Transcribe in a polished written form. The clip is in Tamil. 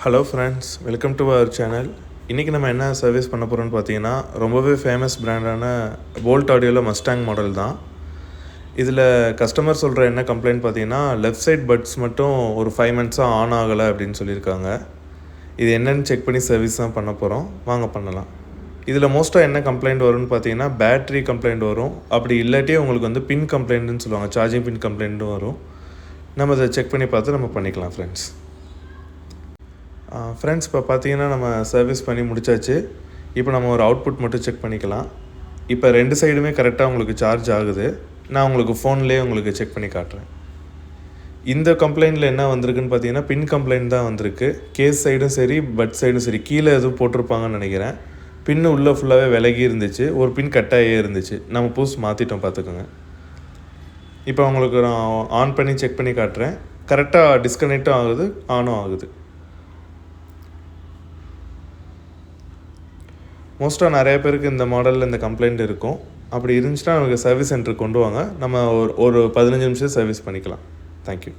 Hello friends, welcome to our channel. இன்றைக்கி நம்ம என்ன சர்வீஸ் பண்ண போகிறோம்னு பார்த்தீங்கன்னா, ரொம்பவே ஃபேமஸ் பிராண்டான போல்ட் ஆடியோவில் மஸ்டாங் மாடல் தான். இதில் கஸ்டமர் சொல்கிற என்ன கம்ப்ளைண்ட் பார்த்தீங்கன்னா, லெஃப்ட் சைட் பட்ஸ் மட்டும் ஒரு 5 மந்த்ஸாக ஆன் ஆகலை அப்படின்னு சொல்லியிருக்காங்க. இது என்னென்னு செக் பண்ணி சர்வீஸ் தான் பண்ண போகிறோம். வாங்க பண்ணலாம். இதில் மோஸ்ட்டாக என்ன கம்ப்ளைண்ட் வரும்னு பார்த்தீங்கன்னா, பேட்ரி கம்ப்ளைண்ட் வரும். அப்படி இல்லாட்டியே உங்களுக்கு வந்து பின் கம்ப்ளைண்ட்டுன்னு சொல்லுவாங்க, சார்ஜிங் பின் கம்ப்ளைண்ட்டும் வரும். நம்ம அதை செக் பண்ணி பார்த்து நம்ம பண்ணிக்கலாம் ஃப்ரெண்ட்ஸ். இப்போ பார்த்தீங்கன்னா நம்ம சர்வீஸ் பண்ணி முடித்தாச்சு. இப்போ நம்ம ஒரு அவுட்புட் மட்டும் செக் பண்ணிக்கலாம். இப்போ 2 சைடுமே கரெக்டாக உங்களுக்கு சார்ஜ் ஆகுது. நான் உங்களுக்கு ஃபோன்லேயே உங்களுக்கு செக் பண்ணி காட்டுறேன். இந்த கம்ப்ளைண்ட்டில் என்ன வந்திருக்குன்னு பார்த்தீங்கன்னா, பின் கம்ப்ளைண்ட் தான் வந்திருக்கு. கேஸ் சைடும் சரி, பட் சைடும் சரி, கீழே எதுவும் போட்டிருப்பாங்கன்னு நினைக்கிறேன். பின்னு உள்ளே ஃபுல்லாகவே விலகி இருந்துச்சு, ஒரு பின் கட்டாயே இருந்துச்சு. நம்ம புதுசு மாற்றிட்டோம், பார்த்துக்கோங்க. இப்போ உங்களுக்கு நான் ஆன் பண்ணி செக் பண்ணி காட்டுறேன். கரெக்டாக டிஸ்கனெக்டும் ஆகுது, ஆனும் ஆகுது. மோஸ்ட்டாக நிறைய பேருக்கு இந்த மாடலில் இந்த கம்ப்ளைண்ட் இருக்கும். அப்படி இருந்துச்சுன்னா நமக்கு சர்வீஸ் சென்டருக்கு கொண்டு வாங்க. நம்ம ஒரு 15 நிமிஷம் சர்வீஸ் பண்ணிக்கலாம். தேங்க்யூ.